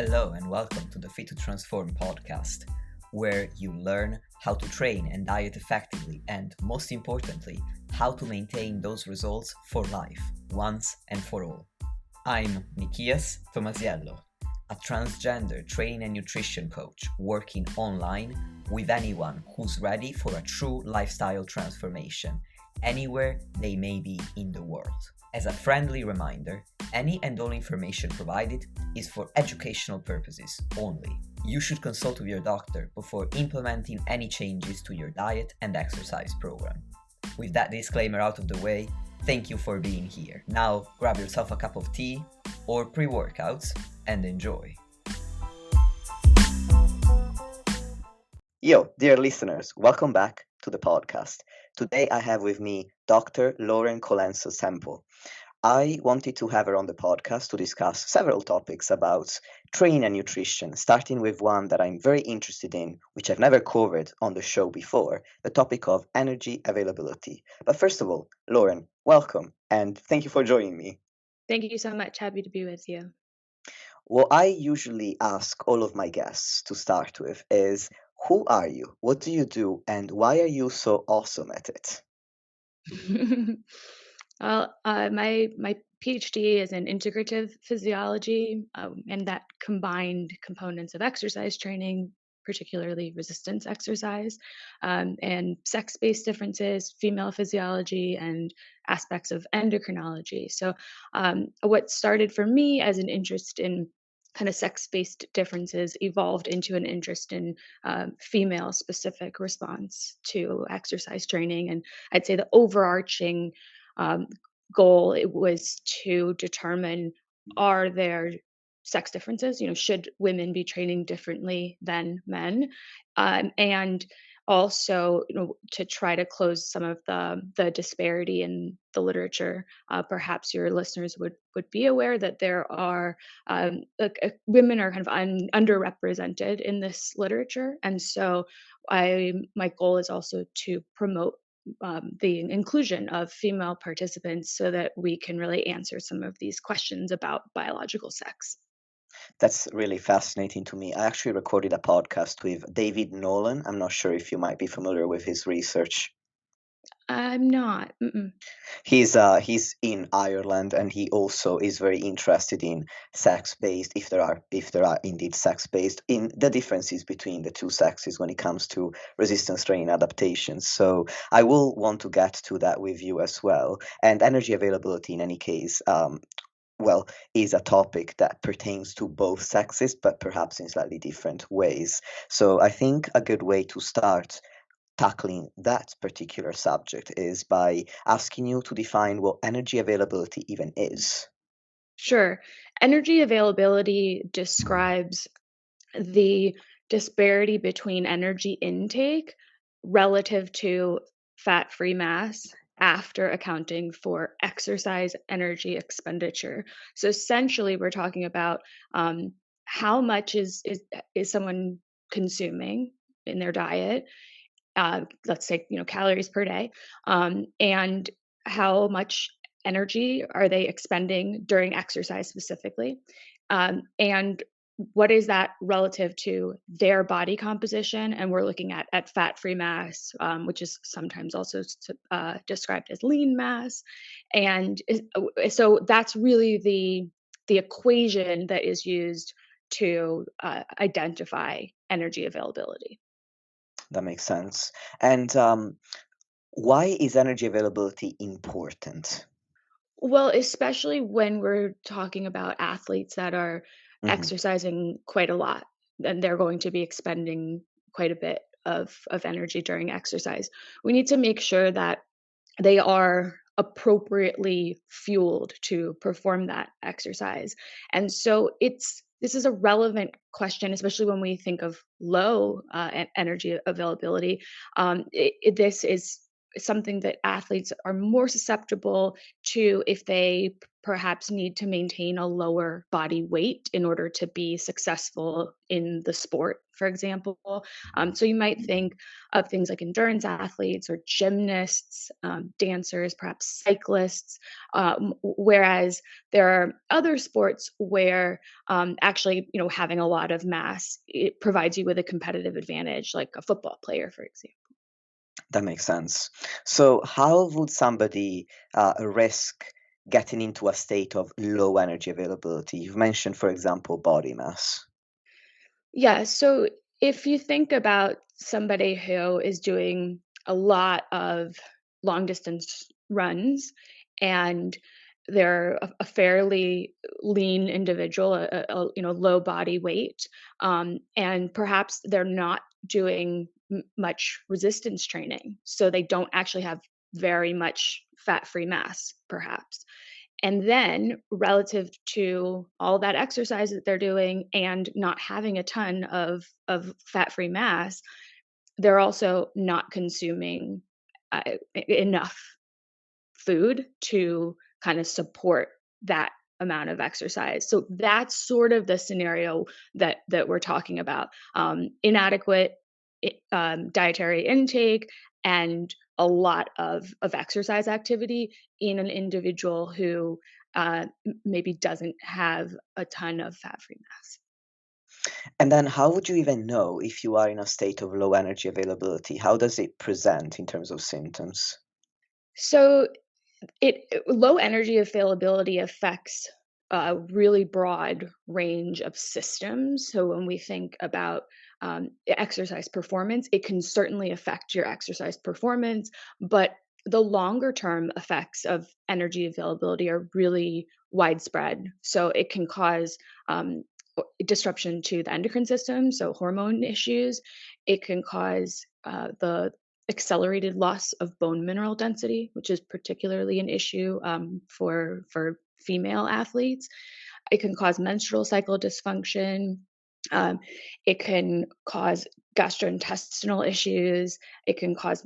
Hello and welcome to the Fit to Transform podcast, where you learn how to train and diet effectively and, most importantly, how to maintain those results for life, once and for all. I'm Nikias Tomasiello, a transgender training and nutrition coach working online with anyone who's ready for a true lifestyle transformation, anywhere they may be in the world. As a friendly reminder, any and all information provided is for educational purposes only. You should consult with your doctor before implementing any changes to your diet and exercise program. With that disclaimer out of the way, thank you for being here. Now grab yourself a cup of tea or pre-workouts and enjoy. Yo, dear listeners, welcome back to the podcast. Today I have with me Dr. Lauren Colenso-Semple. I wanted to have her on the podcast to discuss several topics about training and nutrition, starting with one that I'm very interested in, which I've never covered on the show before, the topic of energy availability. But first of all, Lauren, welcome, and thank you for joining me. Thank you so much. Happy to be with you. What I usually ask all of my guests to start with is, who are you? What do you do? And why are you so awesome at it? Well, my PhD is in integrative physiology, and that combined components of exercise training, particularly resistance exercise, and sex-based differences, female physiology, and aspects of endocrinology. So, what started for me as an interest in kind of sex-based differences evolved into an interest in female-specific response to exercise training, and I'd say the overarching um, goal it was to determine, are there sex differences, should women be training differently than men, and also to try to close some of the disparity in the literature. Perhaps your listeners would be aware that there are women are kind of underrepresented in this literature, and so my goal is also to promote the inclusion of female participants so that we can really answer some of these questions about biological sex. That's really fascinating to me. I actually recorded a podcast with David Nolan. I'm not sure if you might be familiar with his research. I'm not. Mm-mm. He's in Ireland, and he also is very interested in sex-based, if there are indeed sex-based, in the differences between the two sexes when it comes to resistance training adaptations. So I will want to get to that with you as well. And energy availability, in any case, is a topic that pertains to both sexes, but perhaps in slightly different ways. So I think a good way to start tackling that particular subject is by asking you to define what energy availability even is. Sure. Energy availability describes the disparity between energy intake relative to fat-free mass after accounting for exercise energy expenditure. So essentially, we're talking about how much is someone consuming in their diet. Let's say calories per day, and how much energy are they expending during exercise specifically, and what is that relative to their body composition? And we're looking at fat-free mass, which is sometimes also described as lean mass, and so that's really the equation that is used to identify energy availability. That makes sense. And why is energy availability important? Well, especially when we're talking about athletes that are Hmm. exercising quite a lot, and they're going to be expending quite a bit of energy during exercise. We need to make sure that they are appropriately fueled to perform that exercise. And so this is a relevant question, especially when we think of low energy availability. This is something that athletes are more susceptible to if they perhaps need to maintain a lower body weight in order to be successful in the sport, for example. So you might think of things like endurance athletes or gymnasts, dancers, perhaps cyclists, whereas there are other sports where actually, having a lot of mass, it provides you with a competitive advantage, like a football player, for example. That makes sense. So, how would somebody risk getting into a state of low energy availability? You've mentioned, for example, body mass. Yeah, so if you think about somebody who is doing a lot of long distance runs and they're a fairly lean individual, low body weight, and perhaps they're not doing much resistance training, so they don't actually have very much fat-free mass, perhaps. And then relative to all that exercise that they're doing and not having a ton of fat-free mass, they're also not consuming enough food to kind of support that amount of exercise. So that's sort of the scenario that we're talking about. Inadequate dietary intake and a lot of exercise activity in an individual who maybe doesn't have a ton of fat-free mass. And then, how would you even know if you are in a state of low energy availability? How does it present in terms of symptoms? So low energy availability affects a really broad range of systems. So when we think about exercise performance, it can certainly affect your exercise performance, but the longer term effects of energy availability are really widespread. So it can cause disruption to the endocrine system, so hormone issues. It can cause the accelerated loss of bone mineral density, which is particularly an issue for female athletes. It can cause menstrual cycle dysfunction. Um, it can cause gastrointestinal issues. It can cause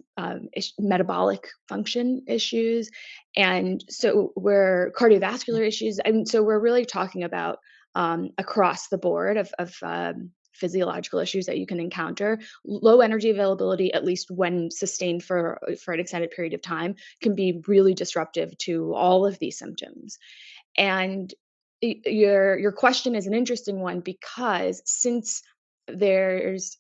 metabolic function issues, and so we're cardiovascular issues. And so we're really talking about across the board of physiological issues that you can encounter. Low energy availability, at least when sustained for an extended period of time, can be really disruptive to all of these symptoms. And your question is an interesting one because since there's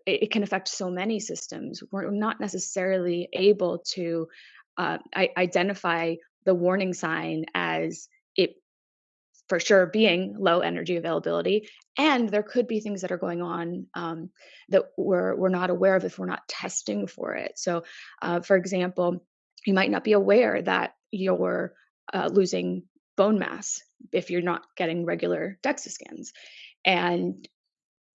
it can affect so many systems, we're not necessarily able to identify the warning sign as it for sure being low energy availability, and there could be things that are going on that we're not aware of if we're not testing for it. So, for example, you might not be aware that you're losing bone mass if you're not getting regular DEXA scans, and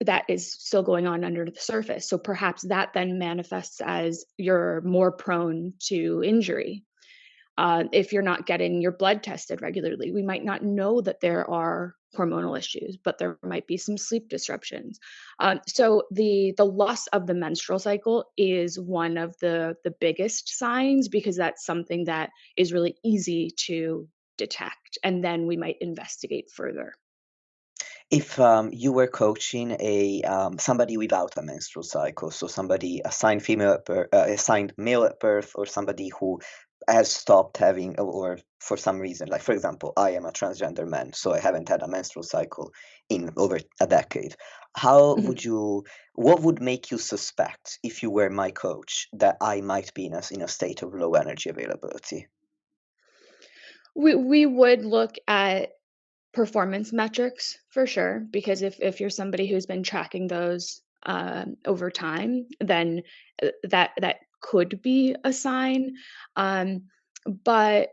that is still going on under the surface. So perhaps that then manifests as you're more prone to injury if you're not getting your blood tested regularly. We might not know that there are hormonal issues, but there might be some sleep disruptions. So the loss of the menstrual cycle is one of the biggest signs because that's something that is really easy to detect, and then we might investigate further. If you were coaching a somebody without a menstrual cycle, so somebody assigned female at assigned male at birth, or somebody who has stopped having, or for some reason, like for example, I am a transgender man, so I haven't had a menstrual cycle in over a decade. How Mhm. would you? What would make you suspect, if you were my coach, that I might be in a state of low energy availability? We would look at performance metrics for sure, because if you're somebody who's been tracking those over time, then that could be a sign. Um, but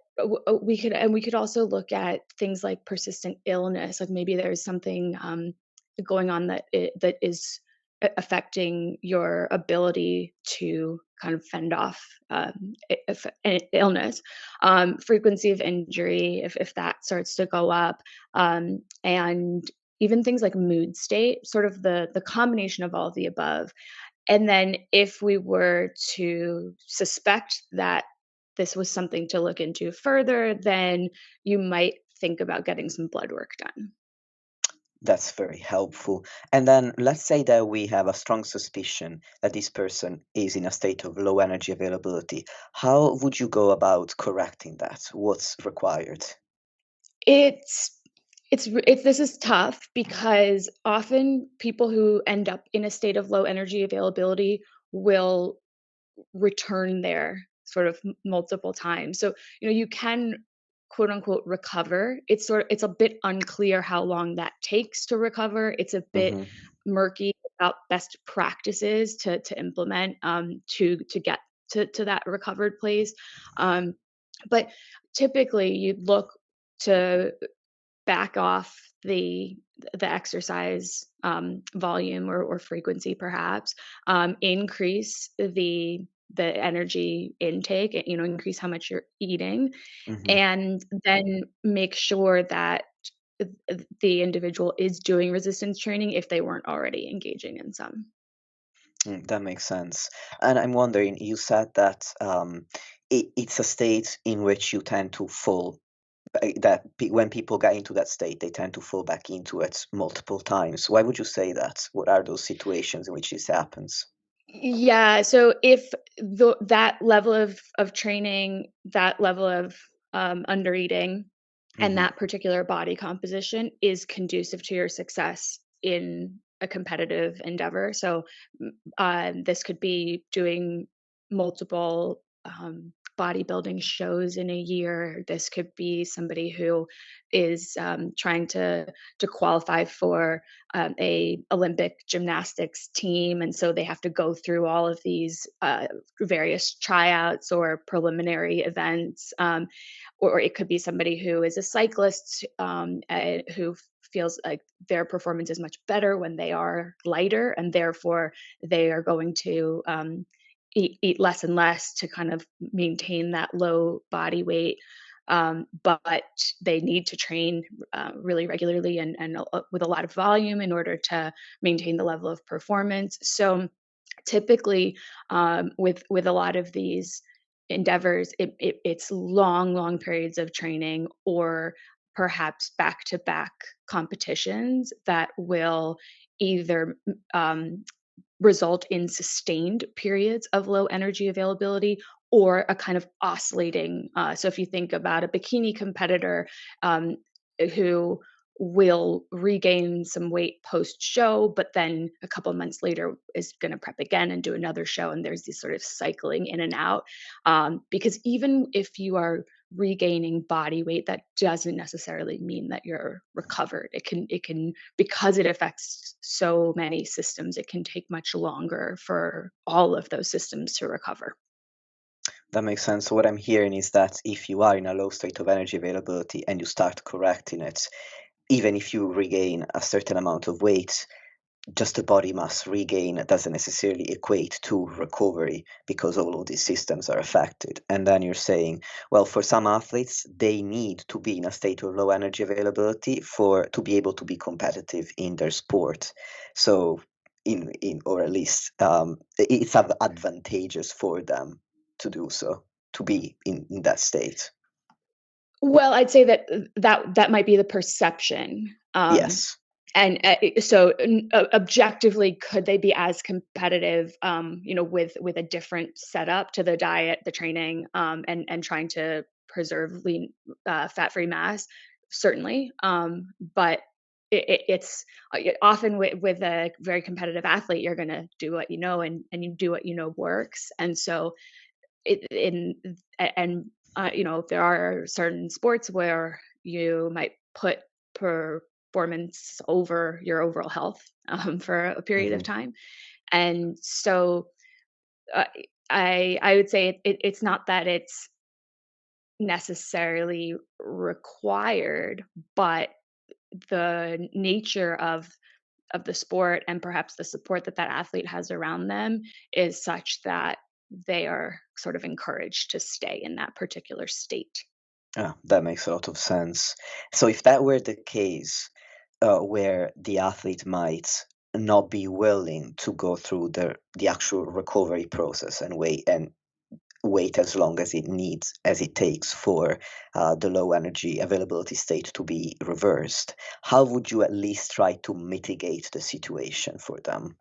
we could also look at things like persistent illness, like maybe there's something going on that is affecting your ability to kind of fend off if, illness, frequency of injury, if that starts to go up, and even things like mood state, sort of the combination of all of the above. And then if we were to suspect that this was something to look into further, then you might think about getting some blood work done. That's very helpful. And then let's say that we have a strong suspicion that this person is in a state of low energy availability. How would you go about correcting that? What's required? It's it's this is tough because often people who end up in a state of low energy availability will return there sort of multiple times. So, you can quote unquote recover. It's a bit unclear how long that takes to recover. It's a bit Hmm. murky about best practices to implement to get to that recovered place. Um, but typically you'd look to back off the exercise volume or frequency perhaps, increase the energy intake, increase how much you're eating, Hmm. and then make sure that the individual is doing resistance training if they weren't already engaging in some. That makes sense. And I'm wondering, you said that it's a state in which you tend to fall, when people get into that state, they tend to fall back into it multiple times. Why would you say that? What are those situations in which this happens? Yeah, so if that level of training, that level of under eating, and Hmm. that particular body composition is conducive to your success in a competitive endeavor. So, this could be doing multiple bodybuilding shows in a year. This could be somebody who is trying to qualify for a Olympic gymnastics team, and so they have to go through all of these various tryouts or preliminary events. Or it could be somebody who is a cyclist, who feels like their performance is much better when they are lighter, and therefore they are going to eat less and less to kind of maintain that low body weight. But they need to train really regularly and with a lot of volume in order to maintain the level of performance. So typically, with a lot of these endeavors, it's long periods of training or perhaps back to back competitions that will either result in sustained periods of low energy availability or a kind of oscillating. So if you think about a bikini competitor um, who will regain some weight post show, but then a couple months later is going to prep again and do another show. And there's this sort of cycling in and out. Because even if you are regaining body weight, that doesn't necessarily mean that you're recovered. It can because it affects so many systems, it can take much longer for all of those systems to recover. That makes sense. So what I'm hearing is that if you are in a low state of energy availability and you start correcting it, even if you regain a certain amount of weight, just the body mass regain doesn't necessarily equate to recovery because all of these systems are affected. And then you're saying, well, for some athletes, they need to be in a state of low energy availability for to be able to be competitive in their sport. So, in or at least it's advantageous for them to do so, to be in that state. Well, I'd say that might be the perception. Yes. And so objectively, could they be as competitive, with a different setup to the diet, the training, and trying to preserve lean, fat-free mass? Certainly. But it's often with a very competitive athlete, you're going to do what you know, and you do what you know works. And so it in and there are certain sports where you might put performance over your overall health for a period of Hmm. time, and so uh, I would say it's not that it's necessarily required, but the nature of the sport and perhaps the support that that athlete has around them is such that they are sort of encouraged to stay in that particular state. Ah, that makes a lot of sense. So if that were the case, where the athlete might not be willing to go through the actual recovery process and wait as long as it takes for the low energy availability state to be reversed. How would you at least try to mitigate the situation for them?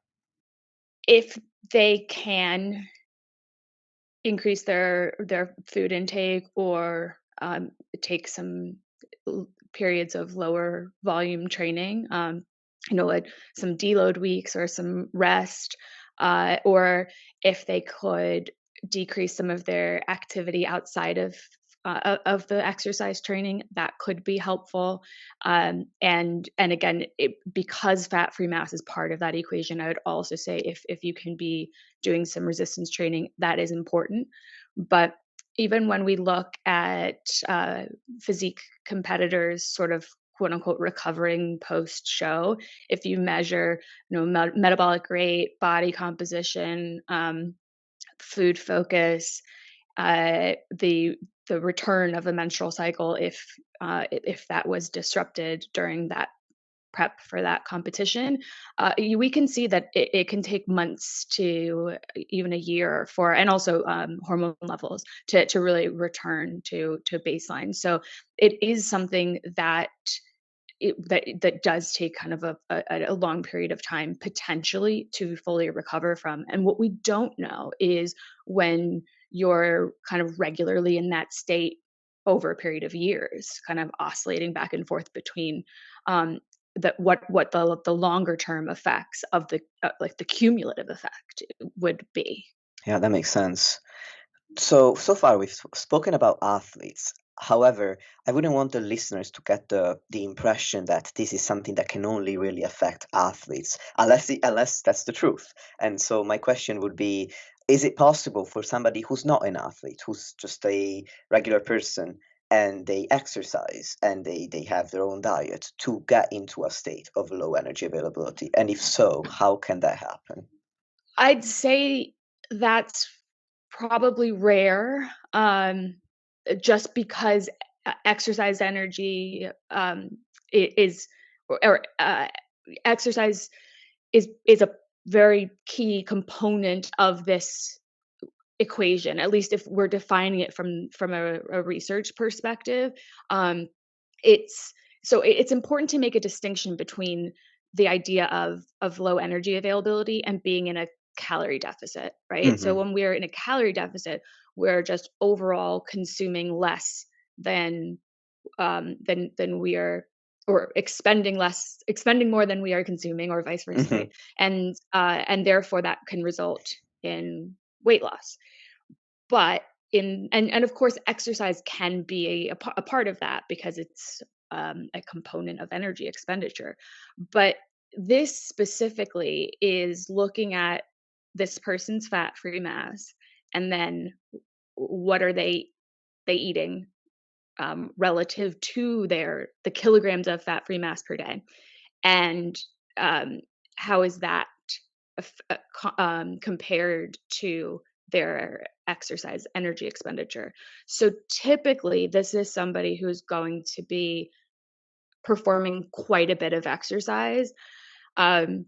If they can increase their food intake or take some periods of lower volume training, like some deload weeks or some rest, or if they could decrease some of their activity outside of the exercise training, that could be helpful. And again, because fat free mass is part of that equation, I would also say if you can be doing some resistance training, that is important. But even when we look at physique competitors, sort of quote unquote recovering post show, if you measure, metabolic rate, body composition, food focus, the return of a menstrual cycle, if that was disrupted during that prep for that competition, we can see that it can take months to even a year for, and also hormone levels to really return to baseline. So it is something that that does take kind of a long period of time potentially to fully recover from. And what we don't know is when you're kind of regularly in that state over a period of years, kind of oscillating back and forth between that what the longer term effects of the like the cumulative effect would be. Yeah, that makes sense. So far we've spoken about athletes. However, I wouldn't want the listeners to get the impression that this is something that can only really affect athletes, unless that's the truth. And so my question would be, is it possible for somebody who's not an athlete, who's just a regular person, and they exercise and they have their own diet, to get into a state of low energy availability? And if so, how can that happen? I'd say that's probably rare, just because exercise energy is or exercise is a very key component of this equation. At least if we're defining it from a research perspective, um, it's it's important to make a distinction between the idea of low energy availability and being in a calorie deficit, right? So Hmm. when we're in a calorie deficit, we're just overall consuming less than than we are, or expending more than we are consuming, or vice versa, Hmm. right? And therefore that can result in weight loss. But and of course, exercise can be a part of that because it's a component of energy expenditure. But this specifically is looking at this person's fat-free mass, and then what are they eating relative to the kilograms of fat-free mass per day, and um, how is that compared to their exercise energy expenditure. So typically, this is somebody who's going to be performing quite a bit of exercise. Um,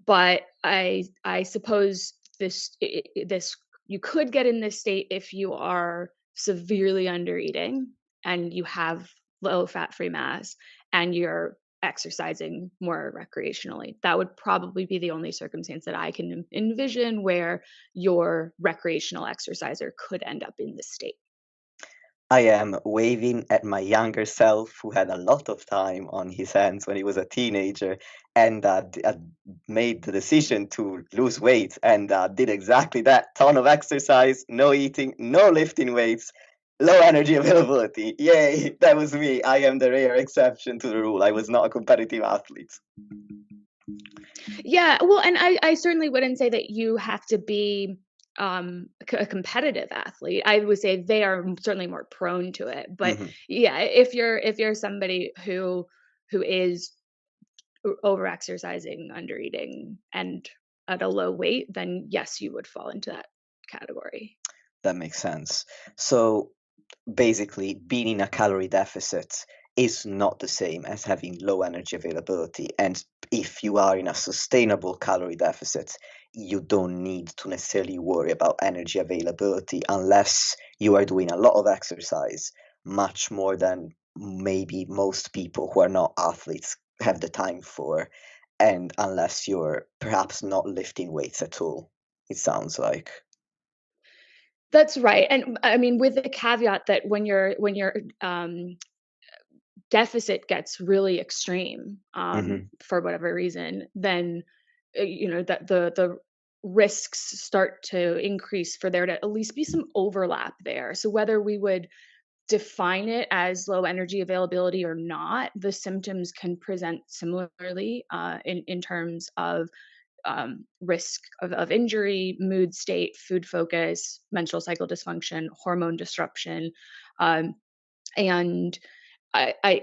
but I suppose this you could get in this state if you are severely under eating and you have low fat free mass and you're exercising more recreationally. That would probably be the only circumstance that I can envision where your recreational exerciser could end up in this state. I am waving at my younger self who had a lot of time on his hands when he was a teenager and made the decision to lose weight and did exactly that. Ton of exercise, no eating, no lifting weights, low energy availability. Yay, that was me. I am the rare exception to the rule. I was not a competitive athlete. Yeah, well, and I certainly wouldn't say that you have to be a competitive athlete. I would say they are certainly more prone to it. But Hmm. yeah, if you're somebody who is over exercising, under eating, and at a low weight, then yes, you would fall into that category. That makes sense. So basically, being in a calorie deficit is not the same as having low energy availability. And if you are in a sustainable calorie deficit, you don't need to necessarily worry about energy availability unless you are doing a lot of exercise, much more than maybe most people who are not athletes have the time for, and unless you're perhaps not lifting weights at all, it sounds like. That's right, and I mean, with the caveat that when your deficit gets really extreme, Hmm. for whatever reason, then, that the risks start to increase for there to at least be some overlap there. So whether we would define it as low energy availability or not, the symptoms can present similarly, in terms of risk of injury, mood state, food focus, menstrual cycle dysfunction, hormone disruption, um, and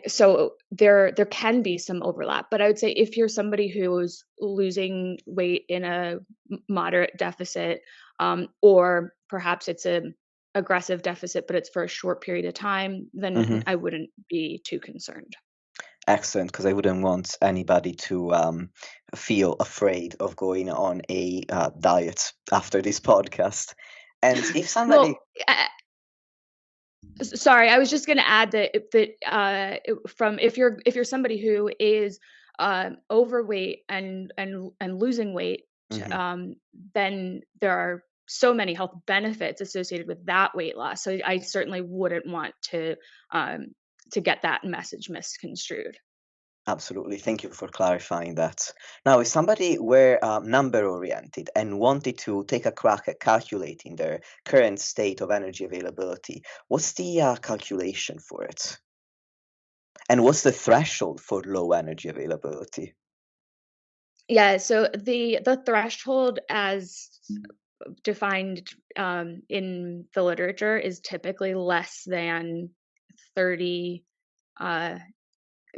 so there can be some overlap. But I would say if you're somebody who is losing weight in a moderate deficit, or perhaps it's a aggressive deficit, but it's for a short period of time, then Hmm. I wouldn't be too concerned. Excellent, because I wouldn't want anybody to feel afraid of going on a diet after this podcast. And if somebody, Well, sorry, I was just gonna add from if you're somebody who is, overweight and losing weight, Mhm. um, then there are so many health benefits associated with that weight loss. So I certainly wouldn't want um, to get that message misconstrued. Absolutely. Thank you for clarifying that. Now, if somebody were number oriented and wanted to take a crack at calculating their current state of energy availability, what's the calculation for it? And what's the threshold for low energy availability? Yeah, so the threshold as defined, in the literature is typically less than 30 uh,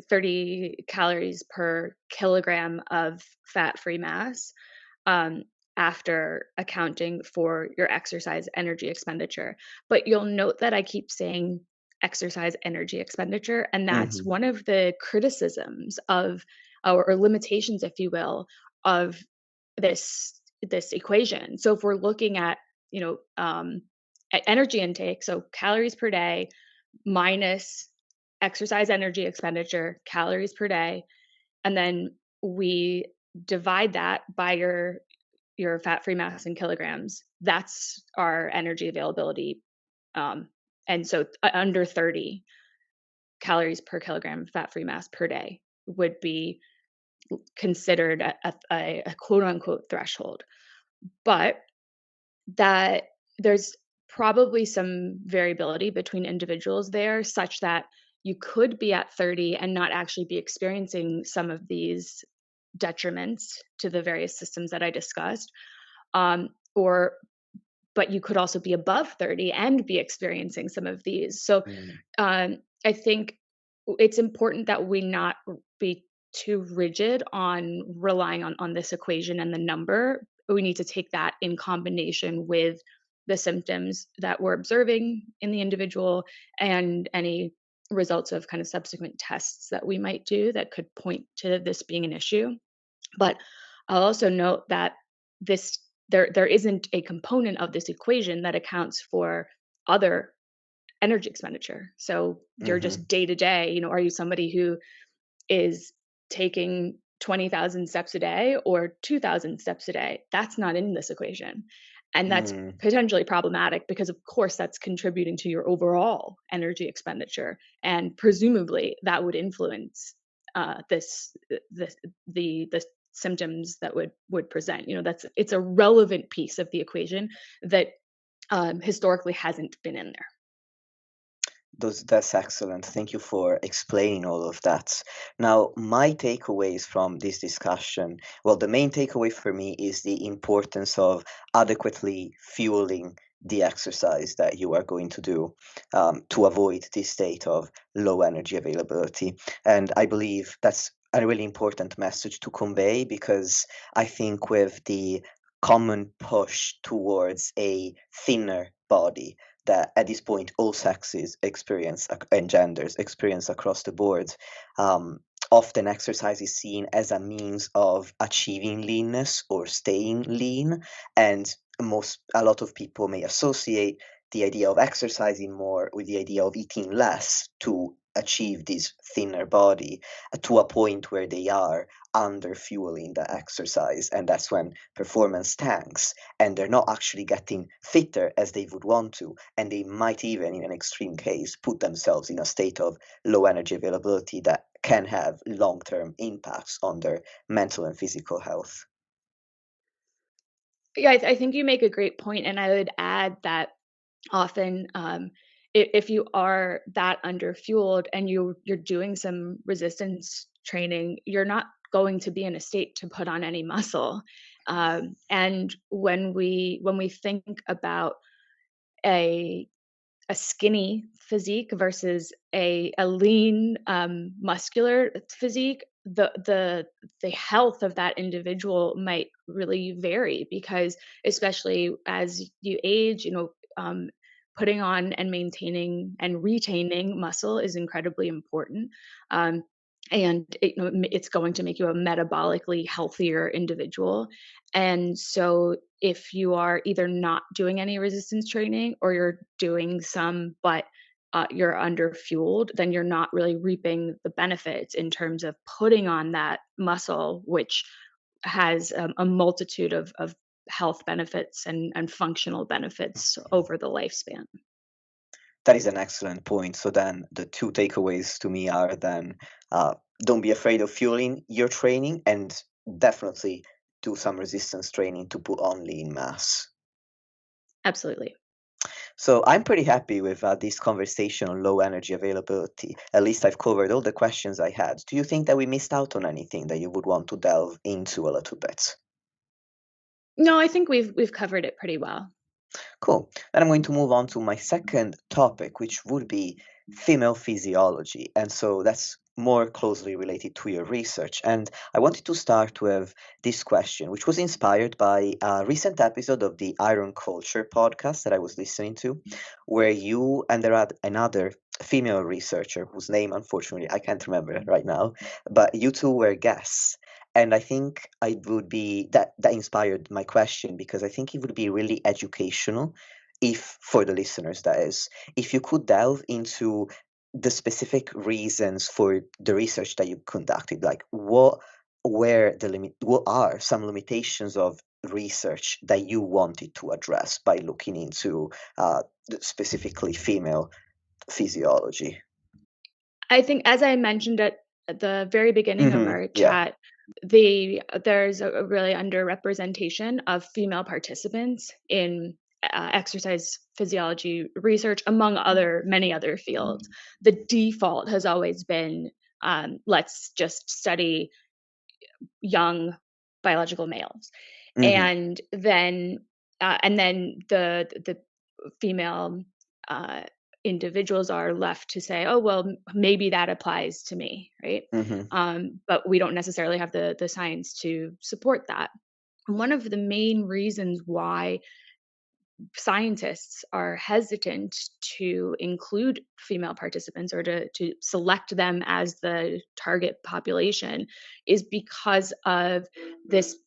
30 calories per kilogram of fat-free mass, um, after accounting for your exercise energy expenditure. But you'll note that I keep saying exercise energy expenditure, and that's Hmm. one of the criticisms of, or limitations, if you will, of this equation. So if we're looking at, energy intake, so calories per day minus exercise energy expenditure, calories per day, and then we divide that by your fat-free mass in kilograms. That's our energy availability, um, and so under 30 calories per kilogram of fat-free mass per day would be considered a quote unquote threshold. But that there's probably some variability between individuals there, such that you could be at 30 and not actually be experiencing some of these detriments to the various systems that I discussed. Or but you could also be above 30 and be experiencing some of these. So Mm. I think it's important that we not be too rigid on relying on this equation and the number. We need to take that in combination with the symptoms that we're observing in the individual and any results of kind of subsequent tests that we might do that could point to this being an issue. But I'll also note that this there isn't a component of this equation that accounts for other energy expenditure. So you're Hmm. just day to day, are you somebody who is taking 20,000 steps a day or 2,000 steps a day? That's not in this equation. And that's Mm. potentially problematic because, of course, that's contributing to your overall energy expenditure. And presumably that would influence the symptoms that would present. It's a relevant piece of the equation that historically hasn't been in there. That's excellent. Thank you for explaining all of that. Now, my takeaways from this discussion, well, the main takeaway for me is the importance of adequately fueling the exercise that you are going to do to avoid this state of low energy availability. And I believe that's a really important message to convey, because I think with the common push towards a thinner body, that at this point all sexes experience and genders experience across the board. Um, Often exercise is seen as a means of achieving leanness or staying lean, and a lot of people may associate the idea of exercising more with the idea of eating less to achieve this thinner body, to a point where they are under fueling the exercise, and that's when performance tanks and they're not actually getting fitter as they would want to, and they might even in an extreme case put themselves in a state of low energy availability that can have long-term impacts on their mental and physical health. Yeah, I think you make a great point, and I would add that often, if you are that underfueled and you're doing some resistance training, you're not going to be in a state to put on any muscle. And when we think about a a skinny physique versus a lean, muscular physique, the health of that individual might really vary because, especially as you age, putting on and maintaining and retaining muscle is incredibly important. Um, and it's going to make you a metabolically healthier individual. And so if you are either not doing any resistance training or you're doing some, but you're underfueled, then you're not really reaping the benefits in terms of putting on that muscle, which has a multitude of health benefits and functional benefits over the lifespan. That is an excellent point. So then the two takeaways to me are then don't be afraid of fueling your training and definitely do some resistance training to put on lean mass. Absolutely. So I'm pretty happy with this conversation on low energy availability. At least I've covered all the questions I had. Do you think that we missed out on anything that you would want to delve into a little bit? No, I think we've covered it pretty well. Cool. Then I'm going to move on to my second topic, which would be female physiology. And so that's more closely related to your research. And I wanted to start with this question, which was inspired by a recent episode of the Iron Culture podcast that I was listening to, where you and there are another female researcher whose name, unfortunately, I can't remember right now, but you two were guests. And I think I would be that inspired my question because I think it would be really educational if for the listeners that is, if you could delve into the specific reasons for the research that you conducted, like what are some limitations of research that you wanted to address by looking into specifically female physiology. I think, as I mentioned at the very beginning of our Yeah. chat, there's a really underrepresentation of female participants in exercise physiology research, among other many other fields. The default has always been, let's just study young biological males, Hmm. and then the female uh, individuals are left to say, oh well, maybe that applies to me, right? Hmm. But we don't necessarily have the science to support that. One of the main reasons why scientists are hesitant to include female participants or to select them as the target population is because of this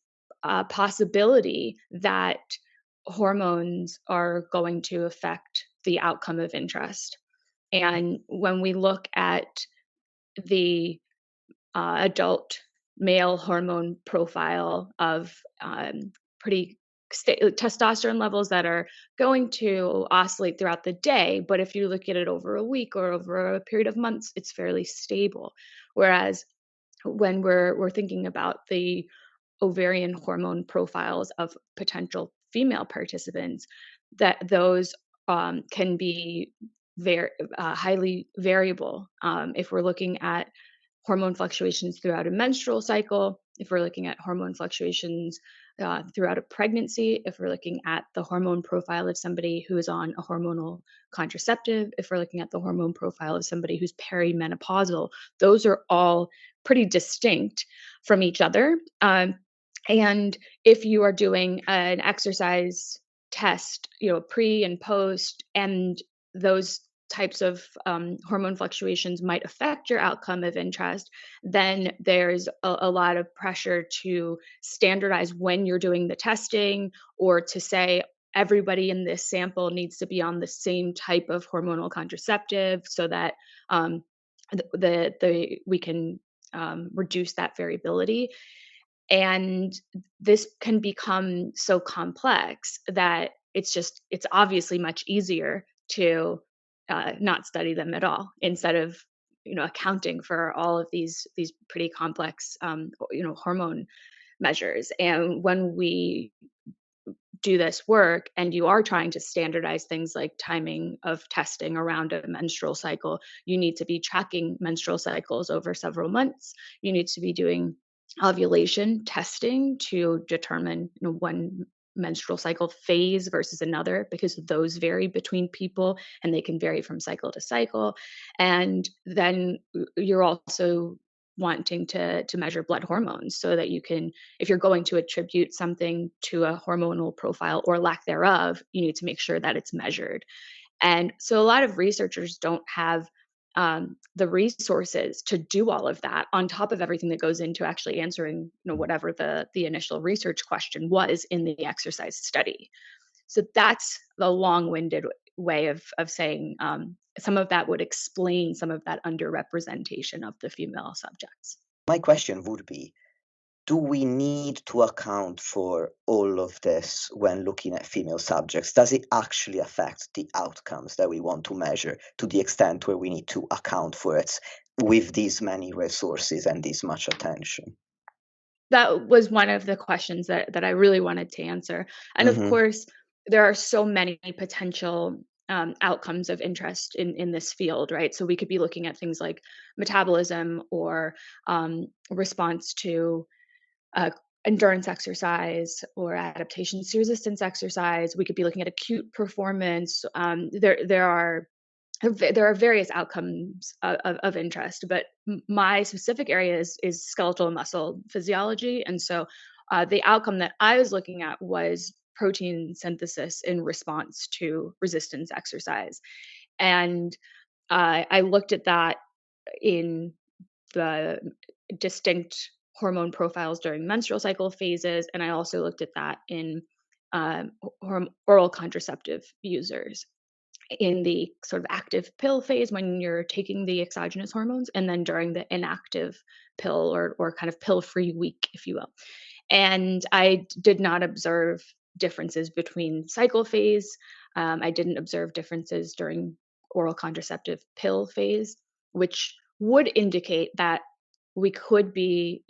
possibility that hormones are going to affect the outcome of interest. And when we look at the adult male hormone profile of pretty testosterone levels that are going to oscillate throughout the day, but if you look at it over a week or over a period of months, it's fairly stable. Whereas when we're thinking about the ovarian hormone profiles of potential female participants, that those can be very highly variable. If we're looking at hormone fluctuations throughout a menstrual cycle, if we're looking at hormone fluctuations throughout a pregnancy, if we're looking at the hormone profile of somebody who is on a hormonal contraceptive, if we're looking at the hormone profile of somebody who's perimenopausal, those are all pretty distinct from each other. And if you are doing an exercise test, pre and post, and those types of hormone fluctuations might affect your outcome of interest, then there's a lot of pressure to standardize when you're doing the testing, or to say everybody in this sample needs to be on the same type of hormonal contraceptive so that we can reduce that variability. And this can become so complex that it's obviously much easier to not study them at all, instead of accounting for all of these pretty complex hormone measures. And when we do this work and you are trying to standardize things like timing of testing around a menstrual cycle, you need to be tracking menstrual cycles over several months. You need to be doing ovulation testing to determine one menstrual cycle phase versus another, because those vary between people and they can vary from cycle to cycle. And then you're also wanting to measure blood hormones, so that you can, if you're going to attribute something to a hormonal profile or lack thereof, you need to make sure that it's measured. And so a lot of researchers don't have the resources to do all of that on top of everything that goes into actually answering whatever the initial research question was in the exercise study. So that's the long-winded way of saying some of that would explain some of that underrepresentation of the female subjects. My question would be, do we need to account for all of this when looking at female subjects? Does it actually affect the outcomes that we want to measure to the extent where we need to account for it with these many resources and this much attention? That was one of the questions that I really wanted to answer. And of Hmm. course, there are so many potential outcomes of interest in this field, right? So we could be looking at things like metabolism, or response to uh, endurance exercise, or adaptations to resistance exercise. We could be looking at acute performance. There are various outcomes of interest, but my specific area is skeletal and muscle physiology. And so the outcome that I was looking at was protein synthesis in response to resistance exercise. And I looked at that in the distinct hormone profiles during menstrual cycle phases. And I also looked at that in oral contraceptive users, in the sort of active pill phase when you're taking the exogenous hormones, and then during the inactive pill, or kind of pill free week, if you will. And I did not observe differences between cycle phase. I didn't observe differences during oral contraceptive pill phase, which would indicate that we could be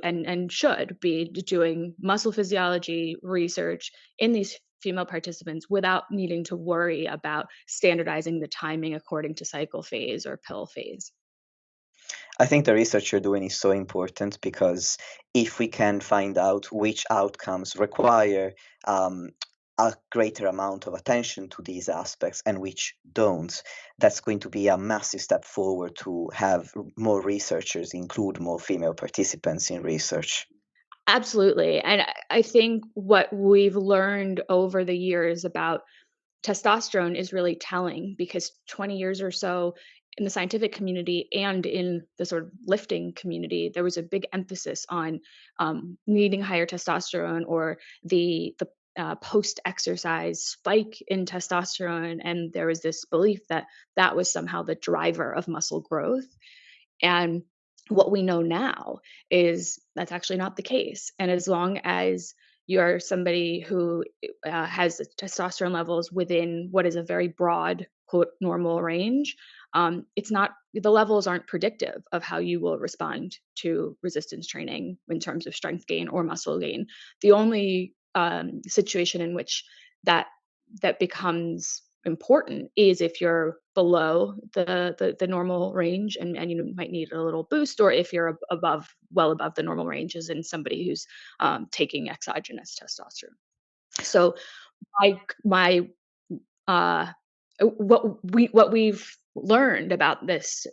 and should be doing muscle physiology research in these female participants without needing to worry about standardizing the timing according to cycle phase or pill phase. I think the research you're doing is so important because if we can find out which outcomes require um, a greater amount of attention to these aspects and which don't, that's going to be a massive step forward to have more researchers include more female participants in research. Absolutely. And I think what we've learned over the years about testosterone is really telling, because 20 years or so in the scientific community and in the sort of lifting community, there was a big emphasis on needing higher testosterone, or the post-exercise spike in testosterone, and there was this belief that that was somehow the driver of muscle growth. And what we know now is that's actually not the case. And as long as you're somebody who has the testosterone levels within what is a very broad, quote, normal range, it's not, the levels aren't predictive of how you will respond to resistance training in terms of strength gain or muscle gain. The only situation in which that becomes important is if you're below the normal range, and you might need a little boost, or if you're above, well above the normal range, as in somebody who's taking exogenous testosterone. So my uh what we've learned about this,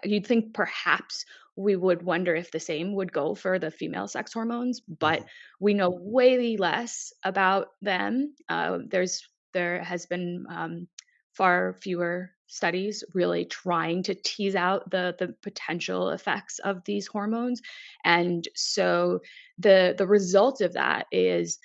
you'd think perhaps we would wonder if the same would go for the female sex hormones, but Mhm. we know way less about them. There has been far fewer studies really trying to tease out the potential effects of these hormones, and so the result of that is,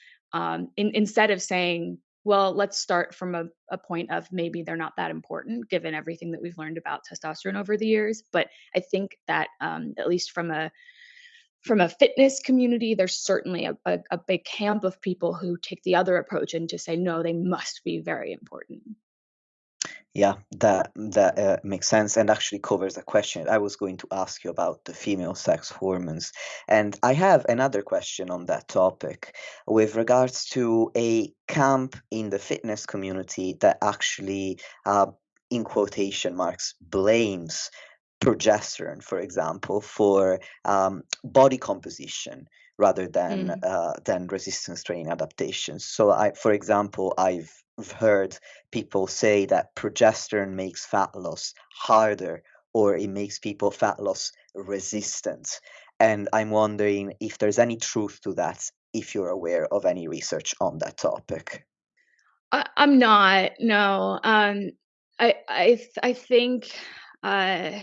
instead of saying, well, let's start from a point of maybe they're not that important given everything that we've learned about testosterone over the years. But I think that, at least from a fitness community, there's certainly a big camp of people who take the other approach and to say, no, they must be very important. Yeah, that makes sense and actually covers a question I was going to ask you about the female sex hormones. And I have another question on that topic with regards to a camp in the fitness community that actually, in quotation marks, blames progesterone, for example, for body composition rather Mm. than resistance training adaptations. So, for example, I've heard people say that progesterone makes fat loss harder, or it makes people fat loss resistant. And I'm wondering if there's any truth to that, if you're aware of any research on that topic. I'm not. No. I think, uh,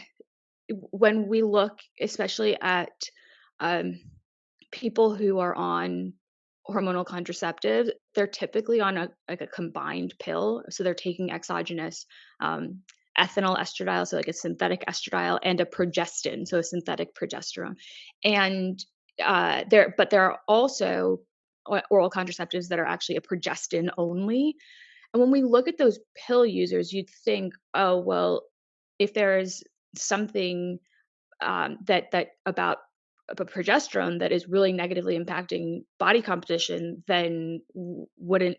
when we look, especially at, um, people who are on hormonal contraceptives, they're typically on a combined pill. So they're taking exogenous, um, ethinyl estradiol, so like a synthetic estradiol, and a progestin, so a synthetic progesterone. And there are also oral contraceptives that are actually a progestin only. And when we look at those pill users, you'd think, oh well, if there's something, that about progesterone that is really negatively impacting body composition, then wouldn't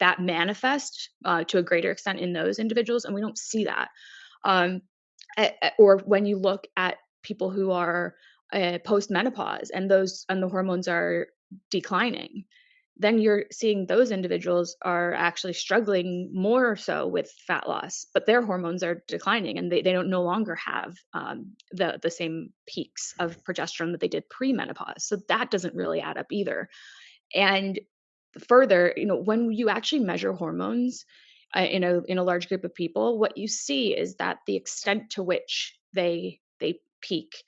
that manifest to a greater extent in those individuals? And we don't see that. Um, or when you look at people who are post-menopause and the hormones are declining, then you're seeing those individuals are actually struggling more so with fat loss, but their hormones are declining and they don't no longer have, the same peaks of progesterone that they did pre-menopause. So that doesn't really add up either. And further, when you actually measure hormones, in a large group of people, what you see is that the extent to which they peak,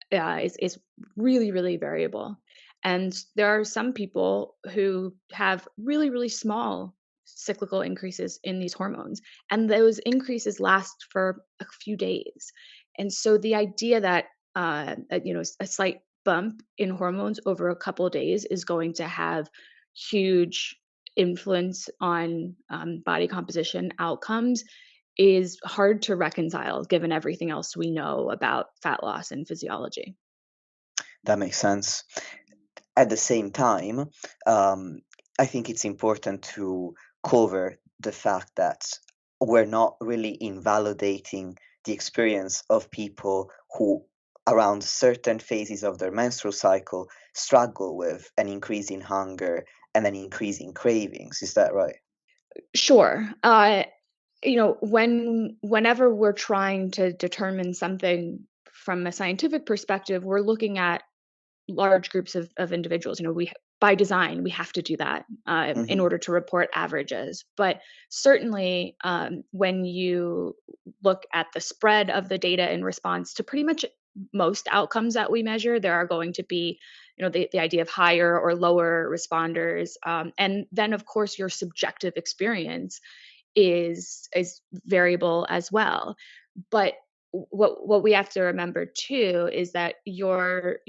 is really variable. And there are some people who have really small cyclical increases in these hormones, and those increases last for a few days. And so the idea that, a slight bump in hormones over a couple of days is going to have huge influence on, body composition outcomes is hard to reconcile given everything else we know about fat loss and physiology. That makes sense. At the same time, um, I think it's important to cover the fact that we're not really invalidating the experience of people who, around certain phases of their menstrual cycle, struggle with an increase in hunger and an increase in cravings. Is that right? Sure. Whenever we're trying to determine something from a scientific perspective, we're looking at large groups of individuals. By design, we have to do that, in Hmm. order to report averages. But certainly, when you look at the spread of the data in response to pretty much most outcomes that we measure, there are going to be, the idea of higher or lower responders, and then of course your subjective experience is variable as well. But what we have to remember too is that your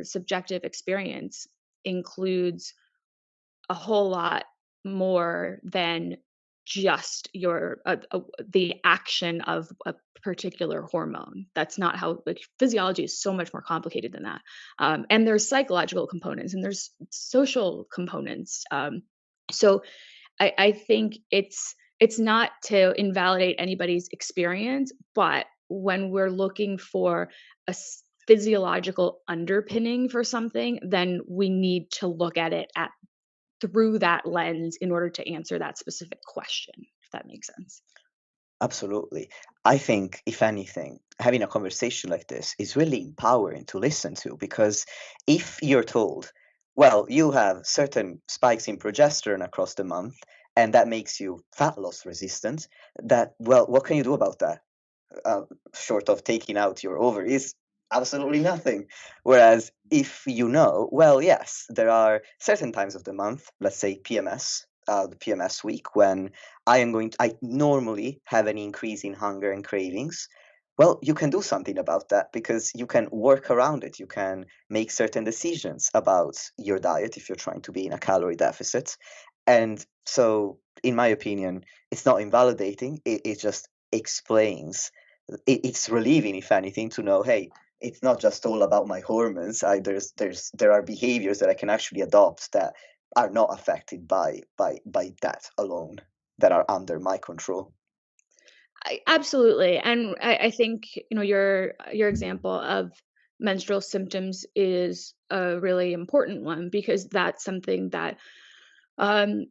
subjective experience includes a whole lot more than just the action of a particular hormone. That's not how, like, physiology is so much more complicated than that. And there's psychological components and there's social components. So I think it's not to invalidate anybody's experience, but when we're looking for physiological underpinning for something, then we need to look at it at through that lens in order to answer that specific question, if that makes sense. Absolutely. I think, if anything, having a conversation like this is really empowering to listen to, because if you're told, well, you have certain spikes in progesterone across the month and that makes you fat loss resistant, that, well, what can you do about that? uh, Short of taking out your ovaries, absolutely nothing. Whereas if you know, well, yes, there are certain times of the month, let's say PMS, the PMS week, when I normally have an increase in hunger and cravings. Well, you can do something about that because you can work around it. You can make certain decisions about your diet if you're trying to be in a calorie deficit. And so, in my opinion, it's not invalidating, it just explains. It's relieving, if anything, to know, hey, it's not just all about my hormones. There are behaviors that I can actually adopt that are not affected by that alone, that are under my control. Absolutely, and I think your example of menstrual symptoms is a really important one because that's something that um,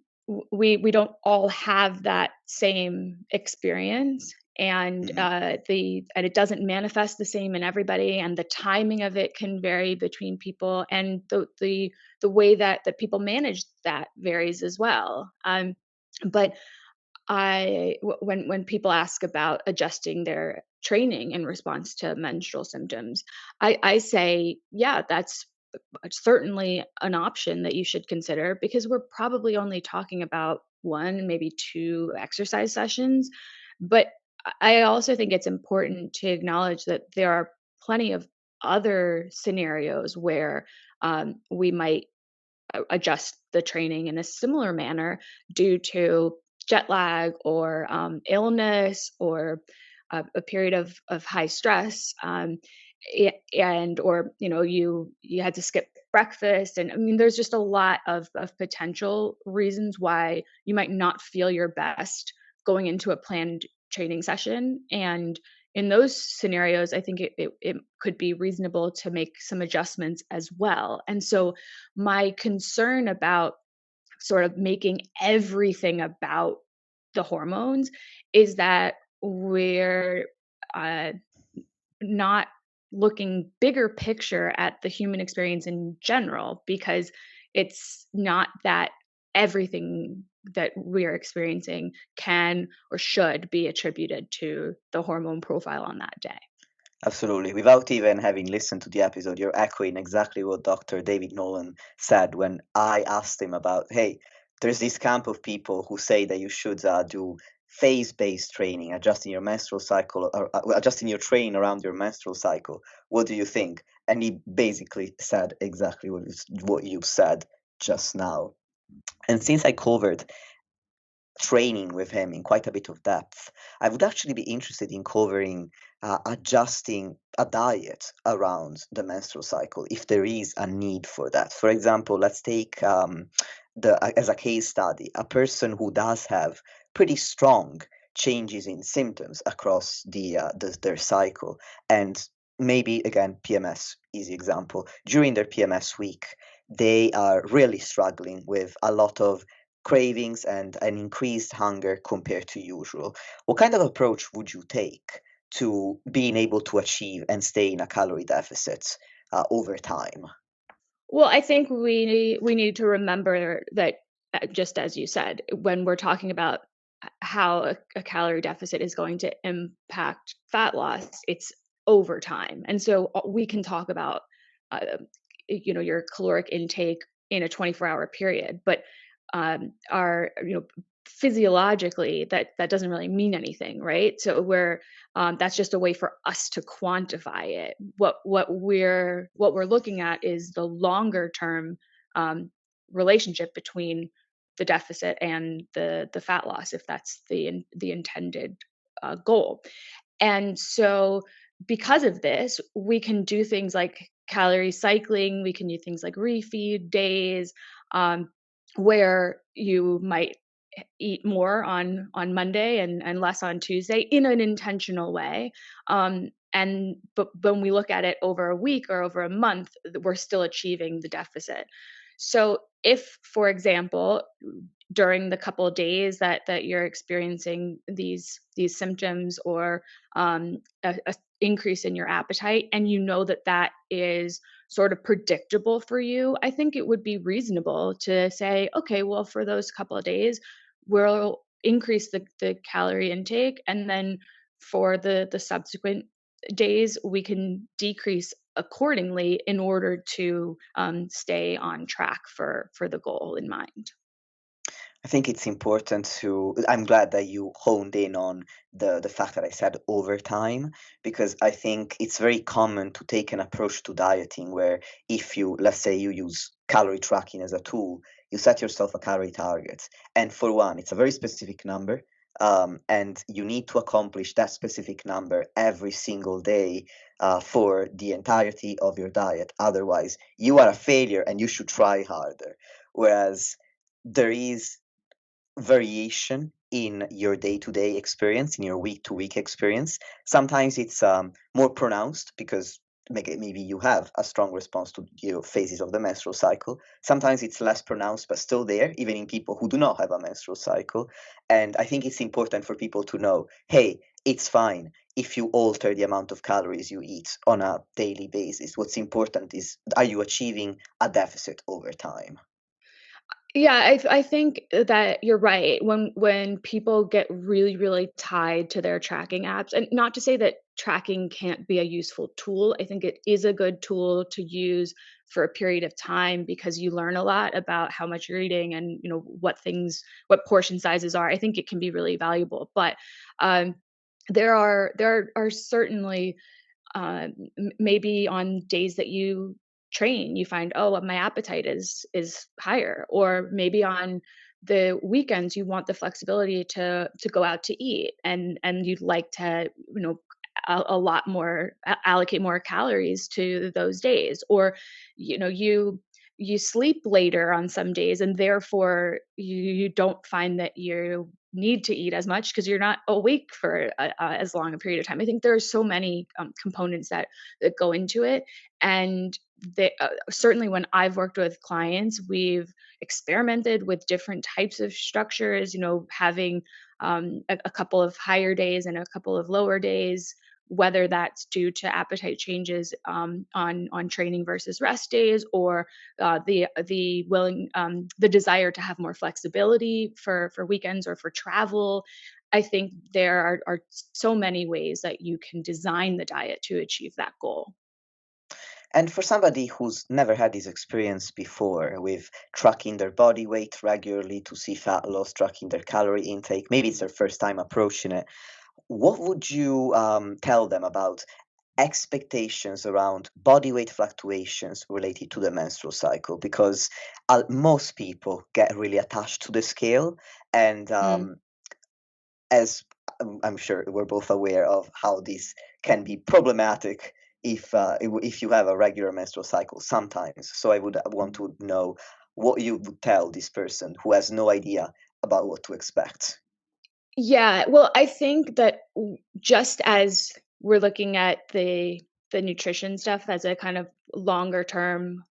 we don't all have that same experience, and Mhm. it doesn't manifest the same in everybody, and the timing of it can vary between people, and the way that people manage that varies as well. But when people ask about adjusting their training in response to menstrual symptoms, I say, yeah, that's certainly an option that you should consider because we're probably only talking about one, maybe two exercise sessions. But I also think it's important to acknowledge that there are plenty of other scenarios where we might adjust the training in a similar manner due to jet lag or illness or a period of high stress, and or you had to skip breakfast, and I mean there's just a lot of potential reasons why you might not feel your best going into a planned training session. And in those scenarios, I think it could be reasonable to make some adjustments as well. And so my concern about sort of making everything about the hormones is that we're uh, not looking bigger picture at the human experience in general, because it's not that everything that we're experiencing can or should be attributed to the hormone profile on that day. Absolutely. Without even having listened to the episode, you're echoing exactly what Dr. David Nolan said when I asked him about, hey, there's this camp of people who say that you should do phase-based training, adjusting your menstrual cycle, or adjusting your training around your menstrual cycle. What do you think? And he basically said exactly what you said just now. And since I covered training with him in quite a bit of depth, I would actually be interested in covering adjusting a diet around the menstrual cycle if there is a need for that. For example, let's take as a case study a person who does have pretty strong changes in symptoms across their cycle, and maybe again PMS, easy example. During their PMS week, they are really struggling with a lot of cravings and an increased hunger compared to usual. What kind of approach would you take to being able to achieve and stay in a calorie deficit over time? Well, I think we need to remember that, just as you said, when we're talking about how a calorie deficit is going to impact fat loss, it's over time. And so we can talk about uh, your caloric intake in a 24-hour period, but our physiologically that doesn't really mean anything, right? So we're that's just a way for us to quantify it. What we're looking at is the longer term um, relationship between the deficit and the fat loss, if that's the intended goal. And so, because of this, we can do things like calorie cycling. We can do things like refeed days, um, where you might eat more on Monday and less on Tuesday in an intentional way. But when we look at it over a week or over a month, we're still achieving the deficit. So if, for example, during the couple of days that you're experiencing these symptoms or a increase in your appetite, and you know that that is sort of predictable for you, I think it would be reasonable to say, okay, well, for those couple of days, we'll increase the calorie intake, and then for the subsequent days, we can decrease accordingly in order to stay on track for the goal in mind. I think it's important to. I'm glad that you honed in on the fact that I said over time, because I think it's very common to take an approach to dieting where if you, let's say, you use calorie tracking as a tool, you set yourself a calorie target, and for one, it's a very specific number. And you need to accomplish that specific number every single day for the entirety of your diet. Otherwise, you are a failure and you should try harder. Whereas there is variation in your day-to-day experience, in your week-to-week experience. Sometimes it's more pronounced because maybe you have a strong response to phases of the menstrual cycle. Sometimes it's less pronounced, but still there, even in people who do not have a menstrual cycle. And I think it's important for people to know, hey, it's fine if you alter the amount of calories you eat on a daily basis. What's important is, are you achieving a deficit over time? Yeah, I think that you're right. When people get really tied to their tracking apps, and not to say that tracking can't be a useful tool, I think it is a good tool to use for a period of time because you learn a lot about how much you're eating and what portion sizes are. I think it can be really valuable, but um, there are certainly maybe on days that you train, you find, oh, my appetite is higher, or maybe on the weekends you want the flexibility to go out to eat, and you'd like to a lot more allocate more calories to those days, or you sleep later on some days, and therefore you don't find that you need to eat as much because you're not awake for as long a period of time. I think there are so many components that go into it, and certainly when I've worked with clients, we've experimented with different types of structures. Having a couple of higher days and a couple of lower days, whether that's due to appetite changes on training versus rest days, or the desire to have more flexibility for weekends or for travel. I think there are so many ways that you can design the diet to achieve that goal. And for somebody who's never had this experience before with tracking their body weight regularly to see fat loss, tracking their calorie intake, maybe it's their first time approaching it, what would you tell them about expectations around body weight fluctuations related to the menstrual cycle? Because most people get really attached to the scale, and Mm. as I'm sure we're both aware of how this can be problematic if you have a regular menstrual cycle sometimes. So I would want to know what you would tell this person who has no idea about what to expect. Yeah, well, I think that just as we're looking at the nutrition stuff as a kind of longer term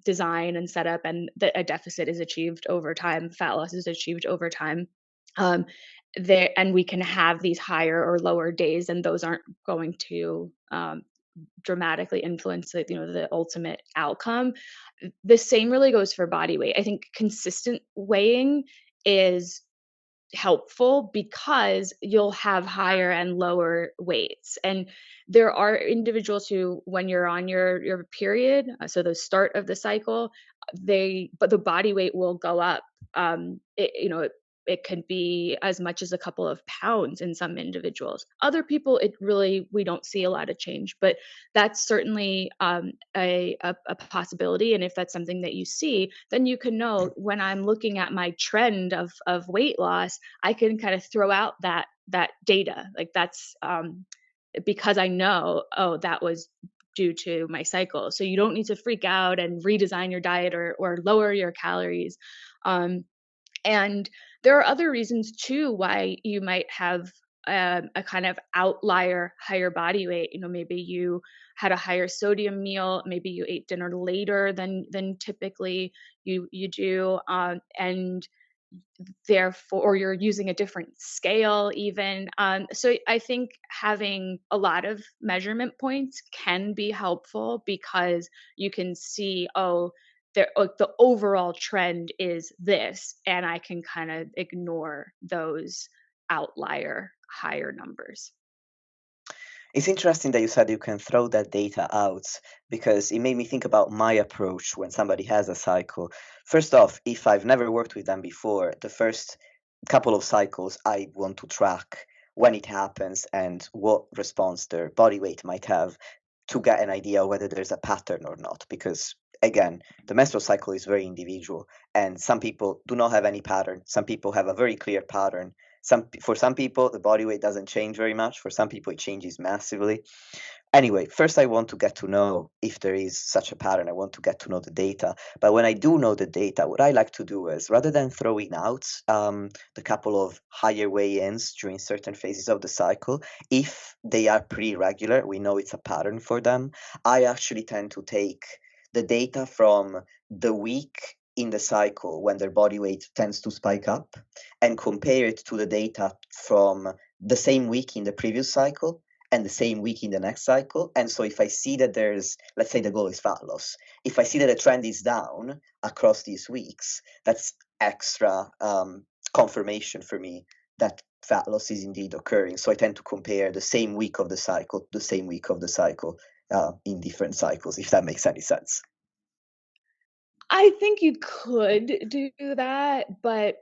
design and setup, and that a deficit is achieved over time, fat loss is achieved over time. Um, there and we can have these higher or lower days, and those aren't going to dramatically influence the ultimate outcome. The same really goes for body weight. I think consistent weighing is helpful because you'll have higher and lower weights. And there are individuals who, when you're on your period, so the start of the cycle, but the body weight will go up. It could be as much as a couple of pounds in some individuals. Other people, we don't see a lot of change, but that's certainly a possibility. And if that's something that you see, then you can know, when I'm looking at my trend of weight loss, I can kind of throw out that data. Like that's because I know, oh, that was due to my cycle. So you don't need to freak out and redesign your diet or lower your calories. Um, and there are other reasons too why you might have a kind of outlier higher body weight. Maybe you had a higher sodium meal. Maybe you ate dinner later than typically you do, and therefore, or you're using a different scale even. So I think having a lot of measurement points can be helpful because you can see, oh, like the overall trend is this, and I can kind of ignore those outlier higher numbers. It's interesting that you said you can throw that data out because it made me think about my approach when somebody has a cycle. First off, if I've never worked with them before, the first couple of cycles, I want to track when it happens and what response their body weight might have to get an idea whether there's a pattern or not. Because again, the menstrual cycle is very individual, and some people do not have any pattern. Some people have a very clear pattern. For some people, the body weight doesn't change very much. For some people, it changes massively. Anyway, first I want to get to know if there is such a pattern. I want to get to know the data. But when I do know the data, what I like to do is rather than throwing out the couple of higher weigh-ins during certain phases of the cycle, if they are pretty regular, we know it's a pattern for them, I actually tend to take the data from the week in the cycle when their body weight tends to spike up and compare it to the data from the same week in the previous cycle and the same week in the next cycle. And so if I see that there's, let's say the goal is fat loss, if I see that the trend is down across these weeks, that's extra confirmation for me that fat loss is indeed occurring. So I tend to compare the same week of the cycle to the same week of the cycle in different cycles, if that makes any sense. I think you could do that, but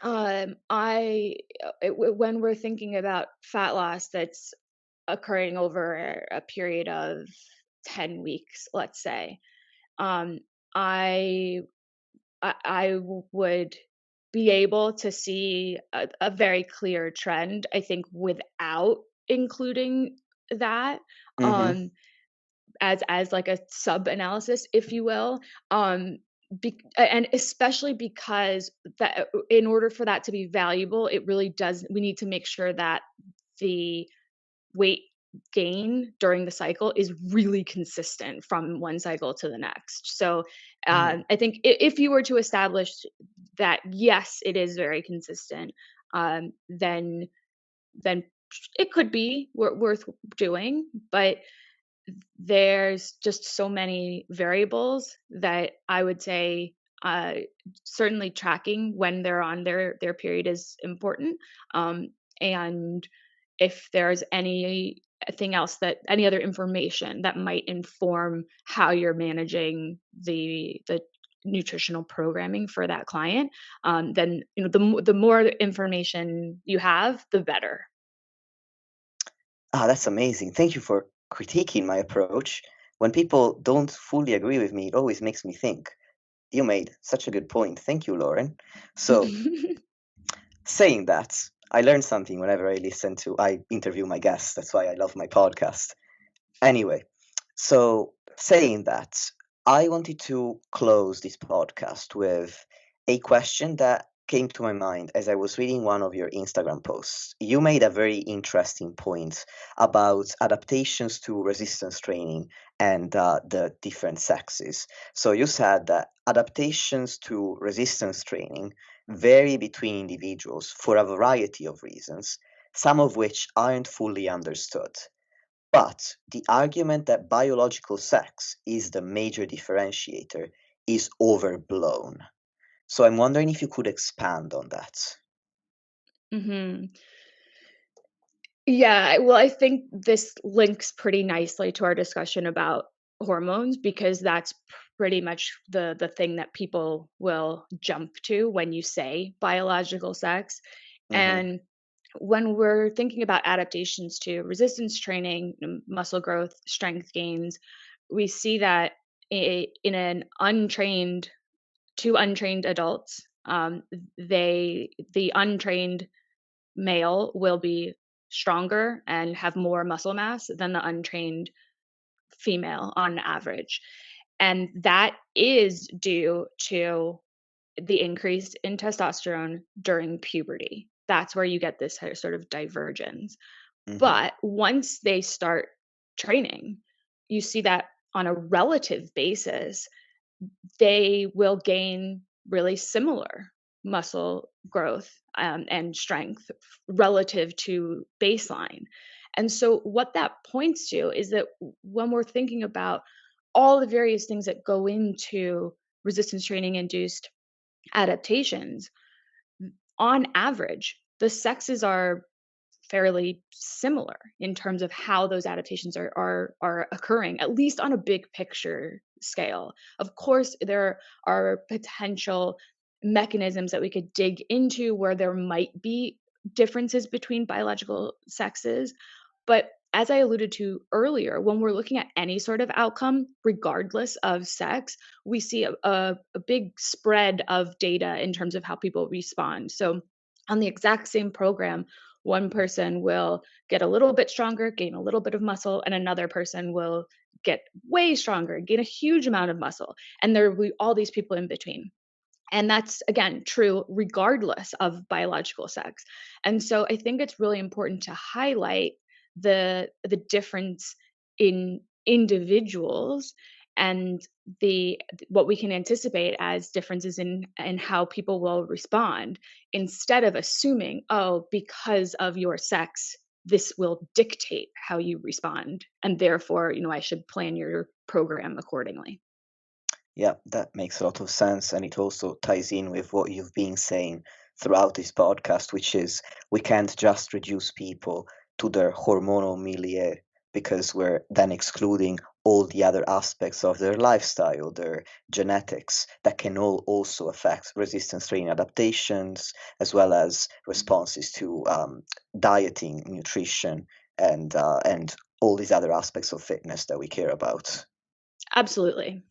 when we're thinking about fat loss that's occurring over a period of 10 weeks, let's say, um, I would be able to see a very clear trend, I think, without including that. Mm-hmm. Um, as like a sub-analysis, if you will, and especially because that in order for that to be valuable, it really does we need to make sure that the weight gain during the cycle is really consistent from one cycle to the next. So, I think if you were to establish that, yes, it is very consistent, then then it could be worth doing, but there's just so many variables that I would say, uh, certainly tracking when they're on their period is important. And if there's anything else that any other information that might inform how you're managing the nutritional programming for that client, then the more information you have, the better. Ah, that's amazing. Thank you for critiquing my approach. When people don't fully agree with me, it always makes me think. You made such a good point. Thank you, Lauren. So, saying that, I learn something whenever I interview my guests. That's why I love my podcast. Anyway, so saying that, I wanted to close this podcast with a question that came to my mind as I was reading one of your Instagram posts. You made a very interesting point about adaptations to resistance training and the different sexes. So you said that adaptations to resistance training vary between individuals for a variety of reasons, some of which aren't fully understood. But the argument that biological sex is the major differentiator is overblown. So I'm wondering if you could expand on that. Mhm. Yeah, well, I think this links pretty nicely to our discussion about hormones because that's pretty much the thing that people will jump to when you say biological sex. Hmm. And when we're thinking about adaptations to resistance training, muscle growth, strength gains, we see that in an untrained two untrained adults, the untrained male will be stronger and have more muscle mass than the untrained female on average. And that is due to the increase in testosterone during puberty. That's where you get this sort of divergence. Hmm. But once they start training, you see that on a relative basis, they will gain really similar muscle growth and strength relative to baseline. And so, what that points to is that when we're thinking about all the various things that go into resistance training induced adaptations, on average, the sexes are fairly similar in terms of how those adaptations are occurring, at least on a big picture scale. Of course, there are potential mechanisms that we could dig into where there might be differences between biological sexes, but as I alluded to earlier, when we're looking at any sort of outcome, regardless of sex, we see a big spread of data in terms of how people respond. So, on the exact same program, one person will get a little bit stronger, gain a little bit of muscle, and another person will get way stronger, gain a huge amount of muscle. And there will be all these people in between. And that's again true regardless of biological sex. And so I think it's really important to highlight the difference in individuals and the what we can anticipate as differences in how people will respond, instead of assuming, oh, because of your sex this will dictate how you respond, and therefore, I should plan your program accordingly. Yeah, that makes a lot of sense. And it also ties in with what you've been saying throughout this podcast, which is we can't just reduce people to their hormonal milieu because we're then excluding all the other aspects of their lifestyle, their genetics, that can all also affect resistance training adaptations, as well as responses to dieting, nutrition, and all these other aspects of fitness that we care about. Absolutely.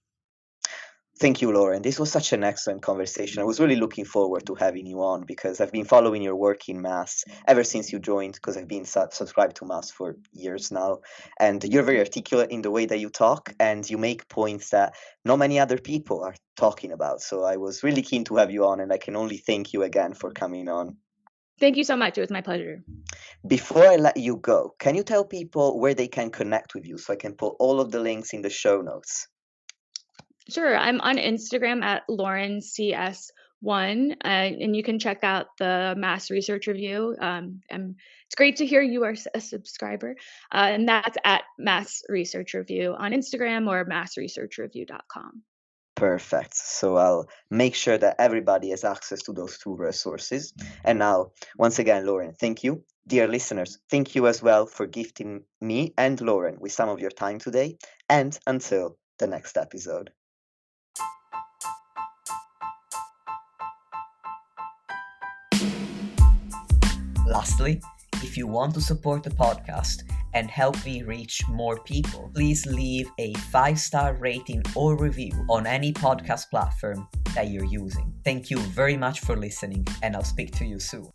Thank you, Lauren. This was such an excellent conversation. I was really looking forward to having you on because I've been following your work in maths ever since you joined, because I've been subscribed to maths for years now. And you're very articulate in the way that you talk, and you make points that not many other people are talking about. So I was really keen to have you on, and I can only thank you again for coming on. Thank you so much. It was my pleasure. Before I let you go, can you tell people where they can connect with you so I can put all of the links in the show notes? Sure. I'm on Instagram at Lauren CS1, and you can check out the Mass Research Review. And it's great to hear you are a subscriber. And that's at Mass Research Review on Instagram or massresearchreview.com. Perfect. So I'll make sure that everybody has access to those two resources. And now, once again, Lauren, thank you. Dear listeners, thank you as well for gifting me and Lauren with some of your time today. And until the next episode. Lastly, if you want to support the podcast and help me reach more people, please leave a 5-star rating or review on any podcast platform that you're using. Thank you very much for listening, and I'll speak to you soon.